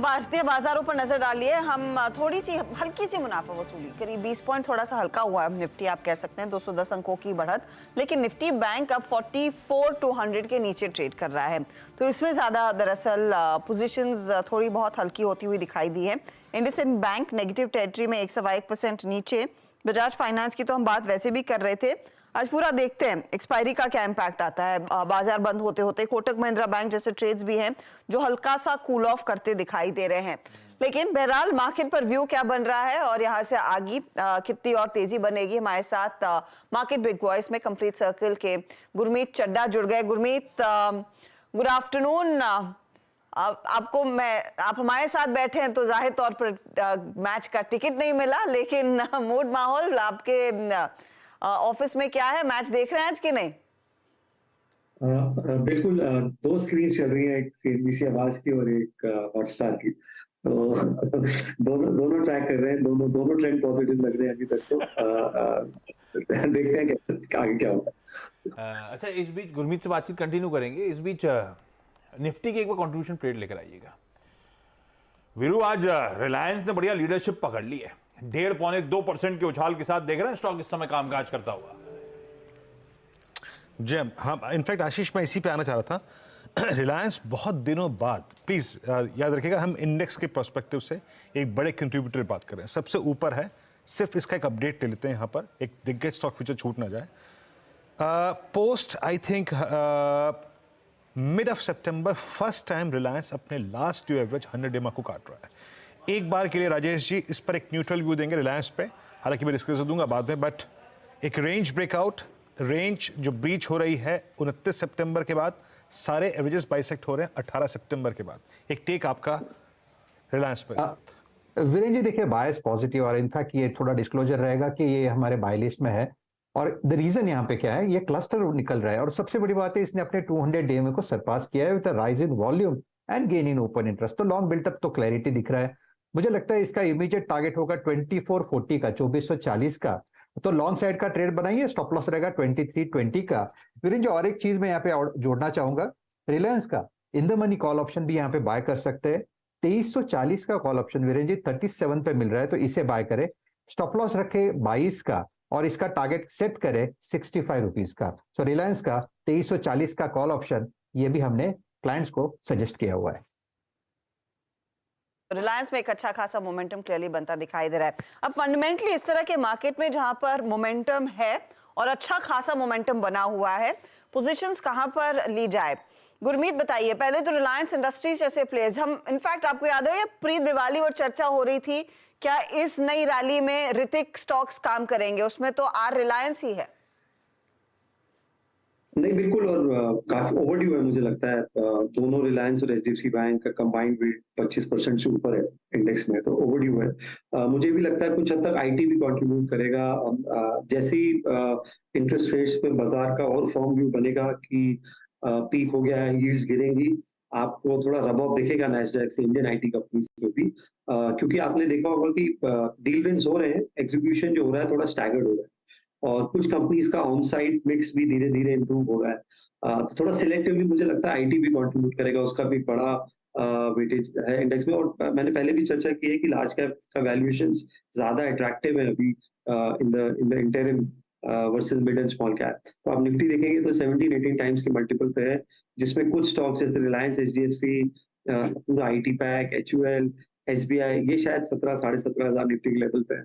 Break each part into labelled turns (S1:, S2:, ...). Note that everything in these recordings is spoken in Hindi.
S1: भारतीय बाजारों पर नजर डालिए। हम थोड़ी सी हल्की सी मुनाफा वसूली, करीब 20 पॉइंट थोड़ा सा हल्का हुआ है निफ्टी, आप कह सकते हैं 210 अंकों की बढ़त। लेकिन निफ्टी बैंक अब 44,200 के नीचे ट्रेड कर रहा है, तो इसमें ज्यादा दरअसल पोजीशंस थोड़ी बहुत हल्की होती हुई दिखाई दी है। इंडसइंड बैंक नेगेटिव टेरिटरी में 1.1% नीचे। बजाज फाइनेंस की तो हम बात वैसे भी कर रहे थे। आज पूरा देखते हैं एक्सपायरी का क्या इम्पैक्ट आता है। बाजार बंद होते होते कोटक महिंद्रा बैंक जैसे ट्रेड्स भी हैं जो हल्का सा कूल ऑफ करते दिखाई दे रहे हैं। लेकिन बहरहाल मार्केट पर व्यू क्या बन रहा है और यहाँ से आगे कितनी और तेजी बनेगी, हमारे साथ मार्केट बिग वॉइस में कंप्लीट सर्कल के गुरमीत चड्डा जुड़ गए। Gurmeet, good afternoon. आप हमारे साथ बैठे हैं तो जाहिर तौर पर मैच का टिकट नहीं मिला, लेकिन मूड माहौल आपके ऑफिस में क्या है? मैच देख रहे हैं आज कि नहीं?
S2: बिल्कुल। दो स्क्रीन चल रही है, एक सीएनबीसी आवाज की और एक हॉटस्टार की। तो दोनों ट्रैक कर रहे हैं, दोनों ट्रेंड पॉजिटिव लग रहे हैं अभी तक। तो देखते हैं क्या आगे क्या होगा।
S3: अच्छा, इस बीच गुरमीत से बातचीत कंटिन्यू करेंगे। इस बीच निफ्टी के एक बार कंट्रीब्यूशन ट्रेड लेकर आइएगा। वीरू, आज रिलायंस ने बढ़िया लीडरशिप पकड़ ली है, 1.5-2% के उछाल के साथ देख रहे हैं स्टॉक इस समय कामकाज करता हुआ।
S4: जी हाँ, इनफैक्ट आशीष, मैं इसी पे आना चाह रहा था। रिलायंस बहुत दिनों बाद, प्लीज याद रखिएगा, हम इंडेक्स के पर्सपेक्टिव से एक बड़े कंट्रीब्यूटर बात कर रहे हैं। सबसे ऊपर है, सिर्फ इसका एक अपडेट ले लेते हैं यहाँ पर, एक दिग्गज स्टॉक फ्यूचर छूट ना जाए। Post I think mid of September first time Reliance अपने लास्ट ड्यू एवरेज 100 EMA को काट रहा है। एक बार के लिए राजेश जी इस पर एक न्यूट्रल व्यू देंगे रिलायंस पे, हालांकि मैं डिस्कस दूंगा बाद में, बट एक रेंज ब्रेकआउट, रेंज जो ब्रीच हो रही है 29 सितंबर के बाद, सारे एवरेजेस बाइसेक्ट हो रहे हैं 18 सितंबर के बाद। एक टेक आपका रिलायंस पे।
S5: वीरेंद्र जी, देखिए बायस पॉजिटिव, और इनफैक्ट ये थोड़ा डिस्क्लोजर रहेगा कि ये हमारे बाय लिस्ट में है। और द रीजन यहाँ पे क्या है, ये क्लस्टर निकल रहा है, और सबसे बड़ी बात है इसने अपने 200 DMA को सरपास किया है with rise in volume and gain in open interest. तो लॉन्ग बिल्टअप तो क्लैरिटी दिख रहा है। मुझे लगता है इसका इमीडिएट टारगेट होगा 2440 का, 2440 का। तो लॉन्ग साइड का ट्रेड बनाइए, स्टॉप लॉस रहेगा 2320 का। वीरेंद्र, और एक चीज मैं यहाँ पे जोड़ना चाहूंगा, रिलायंस का in the money call option भी यहाँ पे बाय कर सकते हैं। 2340 का कॉल ऑप्शन वीरेंद्र जी 37 पे मिल रहा है, तो इसे बाय करें। स्टॉप लॉस रखे 22 का, और इसका टारगेट सेट करे 65 रुपीज का। सो रिलायंस का 2340 का कॉल ऑप्शन, ये भी हमने क्लाइंट्स को सजेस्ट किया हुआ है।
S1: रिलायंस में एक अच्छा खासा मोमेंटम क्लियरली बनता दिखाई दे रहा है। अब फंडामेंटली इस तरह के मार्केट में जहां पर मोमेंटम है और अच्छा खासा मोमेंटम बना हुआ है, पोजीशंस कहां पर ली जाए? गुरमीत बताइए। पहले तो रिलायंस इंडस्ट्रीज जैसे प्लेयर्स, हम इनफैक्ट आपको याद है प्री दिवाली और चर्चा हो रही थी, क्या इस नई रैली में ऋतिक स्टॉक्स काम करेंगे? उसमें तो आर रिलायंस ही है।
S2: नहीं, बिल्कुल, और काफी ओवरड्यू है मुझे लगता है। दोनों रिलायंस और एचडीएफसी बैंक का कंबाइंड वेट 25% से ऊपर है इंडेक्स में, तो ओवरड्यू है। मुझे भी लगता है कुछ हद तक आईटी भी कंट्रीब्यूट करेगा। जैसे ही इंटरेस्ट रेट्स पे बाजार का और फॉर्म व्यू बनेगा कि पीक हो गया है, यील्ड्स गिरेंगी, आपको थोड़ा रब ऑफ दिखेगा नैस्डैक से, इंडियन आईटी कंपनीज में भी। क्योंकि आपने देखा होगा कि डील विंस हो रहे हैं, एग्जीक्यूशन जो हो रहा है थोड़ा स्टैगर्ड हो रहा है, और कुछ कंपनीज का ऑन साइट मिक्स भी धीरे धीरे इंप्रूव हो रहा है। तो थोड़ा सिलेक्टिवली मुझे लगता है आईटी भी कंट्रीब्यूट करेगा, उसका भी एक बड़ा वेटेज है इंडेक्स में। और मैंने पहले भी चर्चा की है कि लार्ज कैप का वैल्यूएशंस ज्यादा अट्रैक्टिव है अभी in the interim versus mid and small cap. तो आप निफ्टी देखेंगे तो 17-18 टाइम्स के मल्टीपल पे है, जिसमें कुछ स्टॉक्स जैसे रिलायंस, एचडीएफसी, पूरा आईटी पैक, एचयूएल, एसबीआई, ये शायद 17,000-17,500 निफ्टी के लेवल पे है।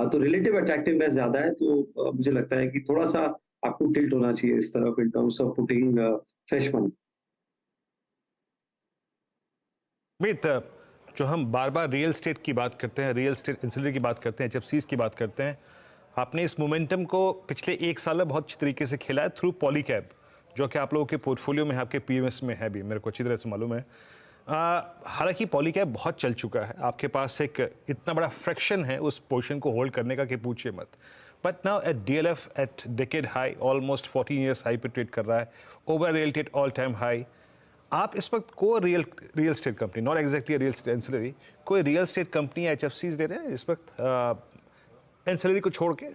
S2: तो रिलेटिव अट्रैक्टिवनेस ज्यादा है, तो मुझे लगता है कि थोड़ा सा आपको टिल्ट होना चाहिए इस तरफ in terms of putting fresh money.
S4: जो हम बार बार रियल एस्टेट की बात करते हैं, रियल एस्टेट इंसुलरी की बात करते हैं, एचएफसीज की बात करते हैं, आपने इस मोमेंटम को पिछले एक साल में बहुत अच्छी तरीके से खेला है थ्रू पॉलीकैब, जो कि आप लोगों के पोर्टफोलियो में है, आपके पीएमएस में है भी, मेरे को अच्छी तरह से मालूम है। हालांकि पॉलीकैब बहुत चल चुका है, आपके पास एक इतना बड़ा फ्रैक्शन है उस पोजीशन को होल्ड करने का कि पूछिए मत। But now at DLF at decade high, almost 14 years high पे ट्रेड कर रहा है, over real estate all time high. आप इस वक्त कोई real estate company, not exactly real estate ancillary, कोई रियल एस्टेट कंपनी एचएफसीज दे रहे हैं इस वक्त एंसिलरी को छोड़ के?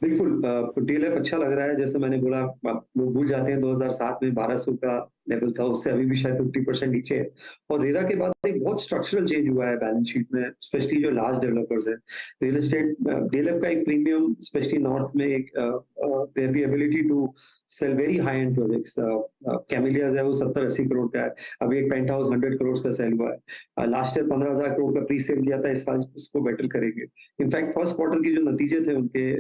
S2: बिल्कुल, डीएलएफ अच्छा लग रहा है। जैसे मैंने बोला, लोग भूल जाते हैं 2007 में 1200 का लेवल था उससे अभी भी शायद 50% नीचे है। और रेरा के बाद एक बहुत स्ट्रक्चरल चेंज हुआ है बैलेंस शीट में, स्पेशली जो लार्ज डेवलपर्स है। रियल एस्टेट डीएलएफ का एक प्रीमियम स्पेशली नॉर्थ में एक they have the ability to sell very high and projects. Camellias है वो 70-80 करोड़ का है, अभी एक पेंट हाउस 100 करोड़ का सेल हुआ है। लास्ट ईयर 15,000 करोड़ का प्री सेल किया था, इस साल उसको बेटर करेंगे। इनफैक्ट फर्स्ट क्वार्टर के जो नतीजे थे उनके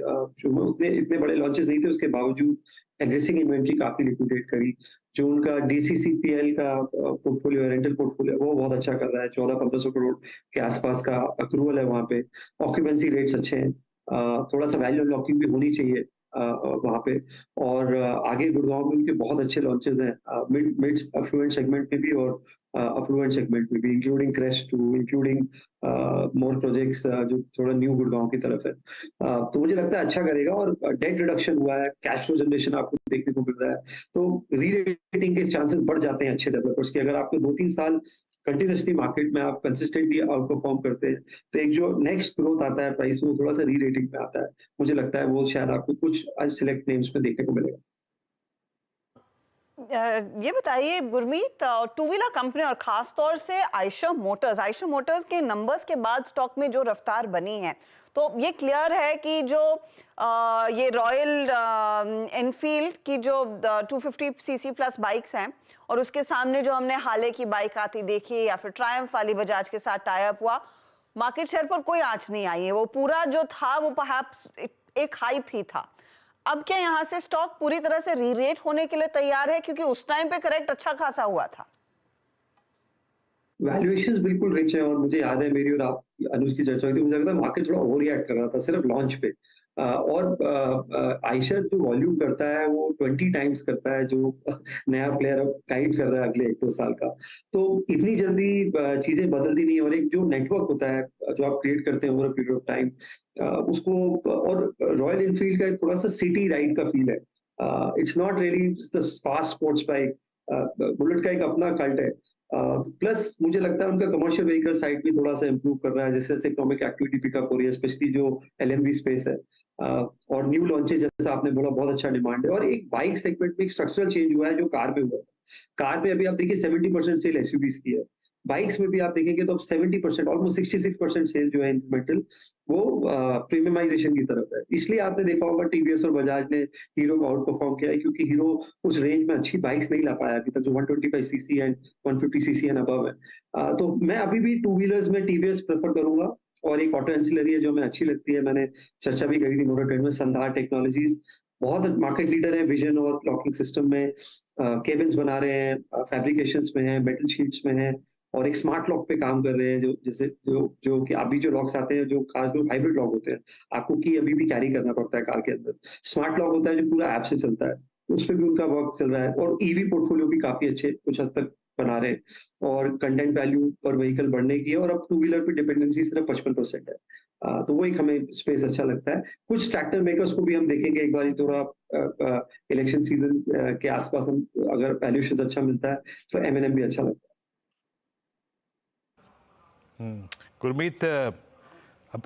S2: उतने इतने बड़े लॉन्चेस नहीं थे, उसके बावजूद एक्जिस्टिंग इन्वेंट्री काफी लिक्विडेट करी। जो उनका डीसीसीपीएल का पोर्टफोलियो रेंटल पोर्टफोलियो वो बहुत अच्छा कर रहा है, 1400-1500 करोड़ के आसपास का अक्रूवल है वहां पे। ऑक्यूपेंसी रेट्स अच्छे हैं, थोड़ा सा वैल्यू अनलॉकिंग भी होनी चाहिए वहां पे। और आगे गुड़गांव में उनके बहुत अच्छे लॉन्चेस हैं, मिड अफ्लुएंट सेगमेंट में भी और अफ्लुएंट सेगमेंट में भी, including Crest two, including more projects जो थोड़ा न्यू गुड़गांव की तरफ है। तो मुझे लगता है अच्छा करेगा। और डेट रिडक्शन हुआ है, कैश फ्लो जनरेशन आपको देखने को मिल रहा है, तो री रेटिंग के चांसेस बढ़ जाते हैं अच्छे डेवलपर्स के। अगर आपको 2-3 साल कंटिन्यूसली मार्केट में आप कंसिस्टेंटली आउट परफॉर्म करते हैं, तो एक जो नेक्स्ट ग्रोथ आता है प्राइस में वो थोड़ा सा री रेटिंग में आता है। मुझे लगता है वो शायद आपको कुछ सिलेक्ट नेम्स में देखने को मिलेगा।
S1: ये बताइए गुरमीत, टू व्हीलर कंपनी और खास तौर से आयशर मोटर्स के नंबर्स के बाद स्टॉक में जो रफ्तार बनी है, तो ये क्लियर है कि जो ये रॉयल एनफील्ड की जो 250 सीसी प्लस बाइक्स हैं और उसके सामने जो हमने हाले की बाइक आती देखी या फिर ट्रायम्फ वाली बजाज के साथ टाई अप हुआ, मार्केट शेयर पर कोई आंच नहीं आई है। वो पूरा जो था वो परहैप्स एक हाइप ही था। अब क्या यहाँ से स्टॉक पूरी तरह से री-रेट होने के लिए तैयार है, क्योंकि उस टाइम पे करेक्ट अच्छा खासा हुआ था?
S2: वैल्यूएशंस बिल्कुल रिच है, और मुझे याद है मेरी और आप अनुज की चर्चा हुई थी, मुझे लगता है मार्केट थोड़ा ओवर रिएक्ट कर रहा था सिर्फ लॉन्च पे। और आयशर जो वॉल्यूम करता है वो 20 टाइम्स करता है जो नया प्लेयर अब गाइड कर रहा है अगले 1-2 साल का। तो इतनी जल्दी चीजें बदलती नहीं, और एक जो नेटवर्क होता है जो आप क्रिएट करते हैं over a period of time, उसको, और रॉयल एनफील्ड का थोड़ा सा सिटी राइड का फील है। It's not really the fast sports bike, bullet का एक अपना कल्ट है। प्लस मुझे लगता है उनका कमर्शियल व्हीकल साइड भी थोड़ा सा इंप्रूव कर रहा है, जैसे जैसे इकोनॉमिक एक्टिविटी पिकअप हो रही है, स्पेशली जो एलएमवी स्पेस है। और न्यू लॉन्चेस जैसा आपने बोला बहुत अच्छा डिमांड है। और एक बाइक सेगमेंट में एक स्ट्रक्चरल चेंज हुआ है जो कार में हुआ है। कार में अभी आप देखिए 70% सेल एसयूवीज की है, बाइक्स में भी आप देखेंगे तो अब 70%, ऑलमोस्ट 66% सेल जो है इंक्रीमेंटल वो प्रीमियमाइजेशन की तरफ है। इसलिए आपने देखा होगा टीवीएस और बजाज ने हीरो को आउट परफॉर्म किया है, क्योंकि हीरो उस रेंज में अच्छी बाइक्स नहीं ला पाया अभी तक, जो 125 CC and 150 CC and above है। तो मैं अभी भी टू व्हीलर्स में टीवीएस प्रेफर करूंगा। और एक ऑटो एंसिलरी है जो हमें अच्छी लगती है, मैंने चर्चा भी करी थी मोटर ट्रेंड में, संधार टेक्नोलॉजीज बहुत मार्केट लीडर है विजन और लॉकिंग सिस्टम में, केबिन्स बना रहे हैं, फैब्रिकेशंस में है, मेटल शीट्स में है, और एक स्मार्ट लॉक पे काम कर रहे हैं, जो जैसे जो कि अभी जो लॉक्स आते हैं जो खास में हाइब्रिड लॉक होते हैं, आपको की अभी भी कैरी करना पड़ता है कार के अंदर। स्मार्ट लॉक होता है जो पूरा ऐप से चलता है, उस पर भी उनका वर्क चल रहा है। और ईवी पोर्टफोलियो भी काफी अच्छे कुछ हद तक बना रहे हैं, और कंटेंट वैल्यू पर व्हीकल बढ़ने की है, और अब टू व्हीलर पे डिपेंडेंसी सिर्फ 55% है। तो वो एक हमें स्पेस अच्छा लगता है। कुछ ट्रैक्टर मेकर्स को भी हम देखेंगे एक बार थोड़ा इलेक्शन सीजन के आसपास, हम अगर वैल्यूएशन अच्छा मिलता है तो एमएनएम भी अच्छा लगता है।
S4: गुरमीत, अब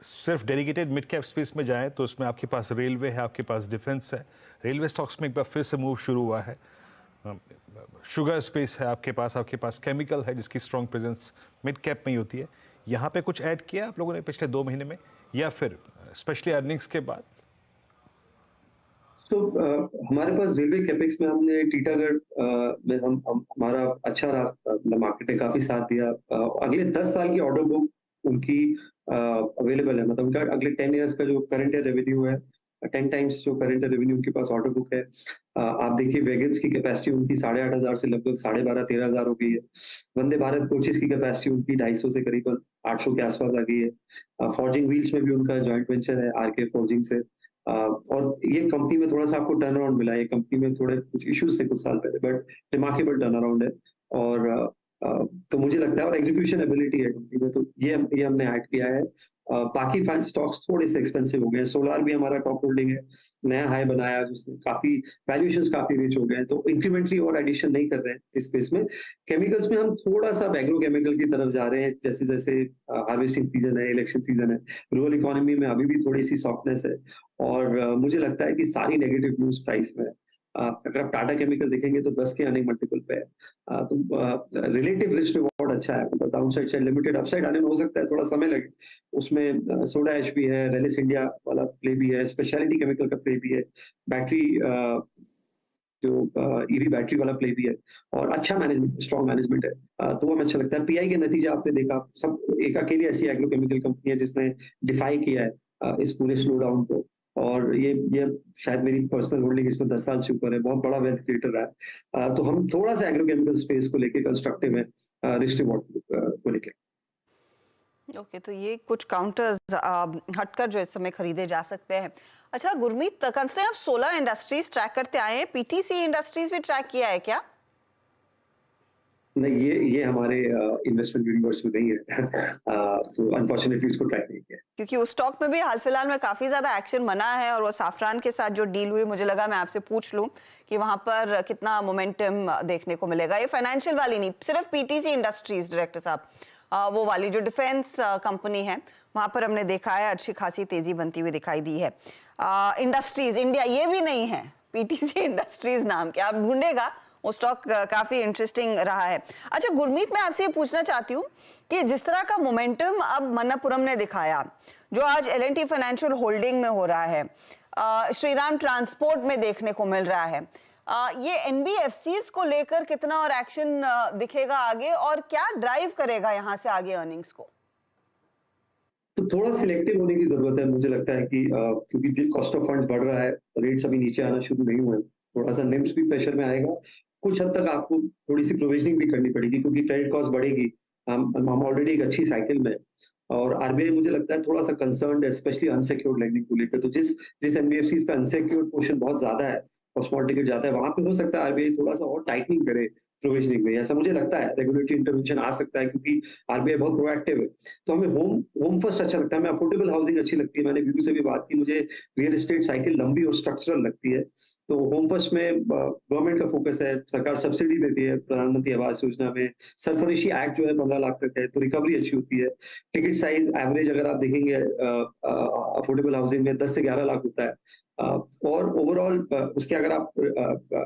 S4: सिर्फ डेडिकेटेड मिड कैप स्पेस में जाएं तो उसमें आपके पास रेलवे है, आपके पास डिफेंस है, रेलवे स्टॉक्स में एक बार फिर से मूव शुरू हुआ है। शुगर स्पेस है आपके पास केमिकल है जिसकी स्ट्रॉन्ग प्रेजेंस मिड कैप में ही होती है। यहाँ पे कुछ ऐड किया आप लोगों ने पिछले 2 महीने में, या फिर स्पेशली अर्निंग्स के बाद?
S2: तो हमारे पास रेलवे कैपेक्स में हमने टीटागढ़ में हमारा अच्छा मार्केट ने काफी साथ दिया। अगले 10 साल की ऑर्डर बुक उनकी अवेलेबल है, मतलब उनका अगले 10 इयर्स का जो करंट ईयर रेवेन्यू है, 10 टाइम्स जो करंट ईयर रेवेन्यू उनके पास ऑर्डर बुक है। आप देखिए वैगन्स की कैपेसिटी उनकी 8,500 से लगभग 12,500-13,000 हो गई है। वंदे भारत कोचेस की कैपेसिटी उनकी 250 से करीबन 800 के आसपास आ गई है। फॉर्जिंग व्हील्स में भी उनका जॉइंट वेंचर है आरके फॉर्जिंग से। और ये कंपनी में थोड़ा सा आपको टर्न अराउंड मिला है, ये कंपनी में थोड़े कुछ इश्यूज थे कुछ साल पहले, बट रिमार्केबल टर्न अराउंड है। और तो मुझे लगता है, और एग्जीक्यूशन एबिलिटी है कंपनी में, तो ये हमने ऐड किया है। बाकी 5 स्टॉक्स थोड़े से एक्सपेंसिव हो गए। सोलार भी हमारा टॉप होल्डिंग है, नया हाई बनाया जिसने काफी वैल्यूएशंस काफी रिच हो गए हैं, तो इंक्रीमेंटली और एडिशन नहीं कर रहे हैं इस स्पेस में। केमिकल्स में हम थोड़ा सा एग्रो केमिकल की तरफ जा रहे हैं, जैसे जैसे हार्वेस्टिंग सीजन है, इलेक्शन सीजन है, रूरल इकोनॉमी में अभी भी थोड़ी सी सॉफ्टनेस है, और मुझे लगता है कि सारी नेगेटिव न्यूज प्राइस में है। अगर आप टाटा केमिकल देखेंगे तो 10 के अर्निंग मल्टीपल पे है। तो रिलेटिव रिस्क रिवॉर्ड अच्छा है, मतलब डाउनसाइड से लिमिटेड, अपसाइड आने में हो सकता है थोड़ा समय लगे। उसमें सोडा ऐश भी है, रेलिस इंडिया वाला प्ले भी है, स्पेशलिटी केमिकल का प्ले भी है, बैटरी जो ईवी बैटरी वाला प्ले भी है, और अच्छा मैनेजमेंट, स्ट्रॉन्ग मैनेजमेंट है। तो वो हमें अच्छा लगता है। पीआई के नतीजे आपने देखा, सब एक अकेली ऐसी एग्रोकेमिकल कंपनी है जिसने डिफाई किया है इस पूरे स्लो डाउन को, और ये शायद मेरी पर्सनल होल्डिंग इसमें 10 साल से ऊपर है, बहुत बड़ा वेल्थ क्रिएटर रहा है। तो हम थोड़ा सा एग्रोकेमिकल स्पेस को लेके कंस्ट्रक्टिव है, रिस्क रिवॉर्ड को लेके।
S1: ओके, तो ये कुछ काउंटर्स हटकर जो इस समय खरीदे जा सकते हैं। अच्छा गुरमीत, कंसिडर आप 16 इंडस्ट्रीज ट्रैक करते आए हैं, पीटीसी इंडस्ट्रीज भी ट्रैक किया है क्या?
S2: नहीं, ये हमारे इन्वेस्टमेंट यूनिवर्स में नहीं है। तो अनफॉर्चुनेटली इसको ट्रैक नहीं किया,
S1: क्योंकि उस स्टॉक में भी हाल फिलहाल में काफी ज्यादा एक्शन बना है, और वो साफरान के साथ जो डील हुई, मुझे लगा मैं आपसे पूछ लूं कि वहां पर कितना मोमेंटम देखने को मिलेगा। ये फाइनेंशियल वाली नहीं, सिर्फ पीटीसी इंडस्ट्रीज डायरेक्टर साहब, वो वाली जो डिफेंस कंपनी है, वहां पर हमने देखा है अच्छी खासी तेजी बनती हुई दिखाई दी है। इंडस्ट्रीज इंडिया ये भी नहीं है, पीटीसी इंडस्ट्रीज नाम के, आप ढूंढेगा वो स्टॉक काफी इंटरेस्टिंग रहा है। अच्छा गुरमीत, मैं आपसे ये पूछना चाहती हूँ कि जिस तरह का मोमेंटम अब मन्नापुरम ने दिखाया, जो आज एल&टी फाइनेंशियल होल्डिंग में हो रहा है, श्रीराम ट्रांसपोर्ट में देखने को मिल रहा है, ये एनबीएफसीज को लेकर कितना और एक्शन दिखेगा आगे, और क्या ड्राइव करेगा यहाँ से आगे अर्निंग्स को?
S2: तो थोड़ा सिलेक्टिव होने की जरूरत है, मुझे लगता है कि क्योंकि कॉस्ट ऑफ फंड्स बढ़ रहा है, रेट्स अभी नीचे आना शुरू नहीं हुए, थोड़ा सा निम्स भी प्रेशर में आएगा। कुछ हद तक आपको थोड़ी सी प्रोविजनिंग भी करनी पड़ेगी, क्योंकि क्रेडिट कॉस्ट बढ़ेगी। हम ऑलरेडी एक अच्छी साइकिल में, और आरबीआई मुझे लगता है थोड़ा सा कंसर्न्ड है, स्पेशली अनसिक्योर्ड लेंडिंग को लेकर। तो जिस एनबीएफसीज का अनसिक्योर्ड पोर्शन बहुत ज्यादा है और स्मॉल टिकट जाता है, वहां पे हो सकता है आरबीआई थोड़ा सा और टाइटनिंग करे प्रोविजनिंग में, ऐसा मुझे लगता है। रेगुलेटरी इंटरवेंशन आ सकता है, क्योंकि आरबीआई बहुत प्रोएक्टिव है। तो हमें होम फर्स्ट अच्छा लगता है, हमें अफोर्डेबल हाउसिंग अच्छी लगती है। मैंने वीरू से भी बात की, मुझे रियल एस्टेट साइकिल लंबी और स्ट्रक्चरल लगती है। तो होम फर्स्ट में गवर्नमेंट का फोकस है, सरकार सब्सिडी देती है प्रधानमंत्री आवास योजना में, सरफरोशी एक्ट जो है 15 लाख तक है, तो रिकवरी अच्छी होती है। टिकट साइज एवरेज अगर आप देखेंगे अफोर्डेबल हाउसिंग में 10 से 11 लाख होता है। और ओवरऑल उसके अगर आप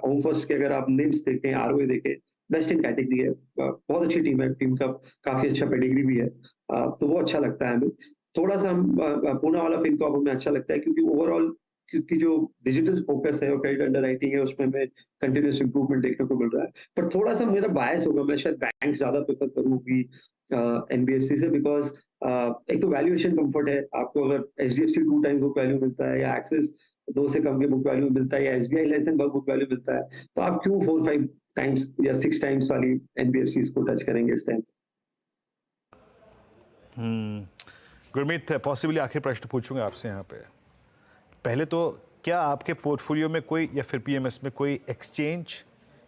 S2: होम फर्स्ट के अगर आप निम्स देखें, आरओए देखें, बेस्ट इन कैटेगरी है। बहुत अच्छी टीम है, टीम का काफी अच्छा पेडिग्री भी है। तो वो अच्छा लगता है हमें। थोड़ा सा पूना वाला फिनकॉर्प हमें अच्छा लगता है, क्योंकि ओवरऑल क्योंकि जो डिजिटल फोकस है और क्रेडिट अंडरराइटिंग है, उसमें हमें कंटिन्यूस इंप्रूवमेंट देखने को मिल रहा है। पर थोड़ा सा मेरा बायस होगा, मैं शायद बैंक ज्यादा प्रेफर करूंगी एनबीएफसी से, बिकॉज एक तो वैल्यूएशन कंफर्ट है। आपको अगर एचडीएफसी 2 टाइम्स बुक वैल्यू मिलता है, या एक्सिस 2 से कम के बुक वैल्यू मिलता है, या SBI less than book value मिलता है, तो आप क्यों 4-5 टाइम्स या 6 टाइम्स वाली एनबीएफसी को टच करेंगे इस टाइम?
S4: गुरमीत, पॉसिबली आखिरी प्रश्न पूछूंगा आपसे यहाँ पे। पहले तो क्या आपके पोर्टफोलियो में कोई, या फिर पीएमएस में कोई एक्सचेंज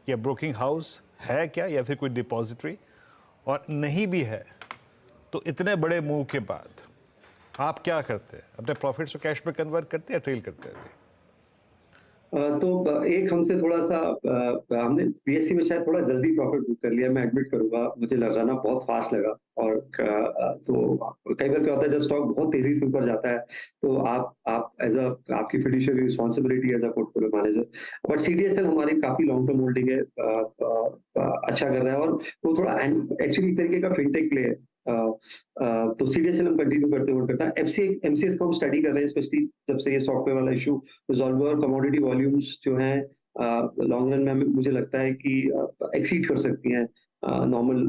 S4: या ब्रोकिंग हाउस है क्या, या फिर कोई डिपॉजिटरी? और नहीं भी है तो इतने बड़े मूव के बाद आप क्या करते हैं? अपने प्रॉफिट्स को कैश में कन्वर्ट करते हैं या ट्रेल करते हैं?
S2: तो एक हमसे थोड़ा सा हमने बीएससी में शायद थोड़ा जल्दी प्रॉफिट बुक कर लिया, मैं एडमिट करूंगा। मुझे लगाना बहुत फास्ट लगा, और तो कई बार क्या होता है, जब स्टॉक बहुत तेजी से ऊपर जाता है, तो आप एज अ आपकी fiduciary responsibility as a portfolio manager. But CDSL हमारी काफी लॉन्ग टर्म होल्डिंग है, अच्छा कर रहा है, और वो थोड़ा एक्चुअली एक तरीके का फिनटेक प्ले है। तो सीडीएसएल हम कंटिन्यू करता है। एमसीएस को हम स्टडी कर रहे हैं, स्पेशली जब से ये सॉफ्टवेयर वाला इशू रिजॉल्व हुआ, और कमोडिटी वॉल्यूम्स जो हैं लॉन्ग रन में मुझे लगता है कि एक्सीड कर सकती हैं नॉर्मल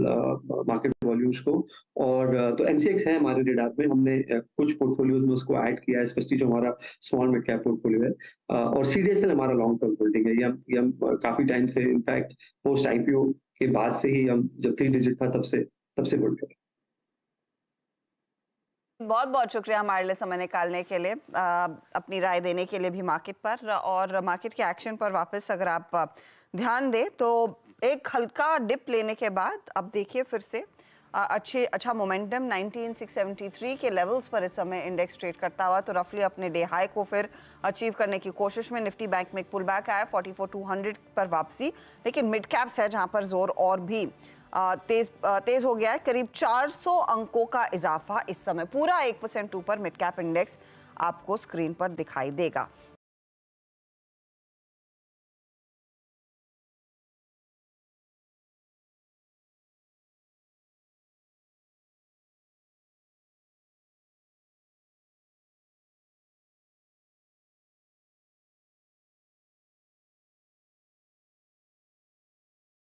S2: मार्केट वॉल्यूम्स को। और तो एमसीएक्स है हमारे रेडार में, हमने कुछ पोर्टफोलियोज में उसको ऐड किया है, स्पेशली जो हमारा स्मॉल मिड कैप पोर्टफोलियो है। और सीडीएसएल हमारा लॉन्ग टर्म होल्डिंग है, ये हम काफी टाइम से, इनफैक्ट पोस्ट आईपीओ के बाद से ही, हम जब 3 डिजिट था तब से होल्ड कर।
S1: बहुत बहुत शुक्रिया हमारे लिए समय निकालने के लिए, अपनी राय देने के लिए भी मार्केट पर, और मार्केट के एक्शन पर वापस अगर आप ध्यान दें तो एक हल्का डिप लेने के बाद अब देखिए फिर से अच्छा मोमेंटम 19673 के लेवल्स पर इस समय इंडेक्स ट्रेड करता हुआ, तो रफली अपने डे हाई को फिर अचीव करने की कोशिश में। निफ्टी बैंक में एक पुल बैक आया, 44200 पर वापसी, लेकिन मिड कैप्स है जहां पर जोर और भी तेज हो गया है। करीब 400 अंकों का इजाफा इस समय, पूरा 1% ऊपर मिड कैप इंडेक्स आपको स्क्रीन पर दिखाई देगा।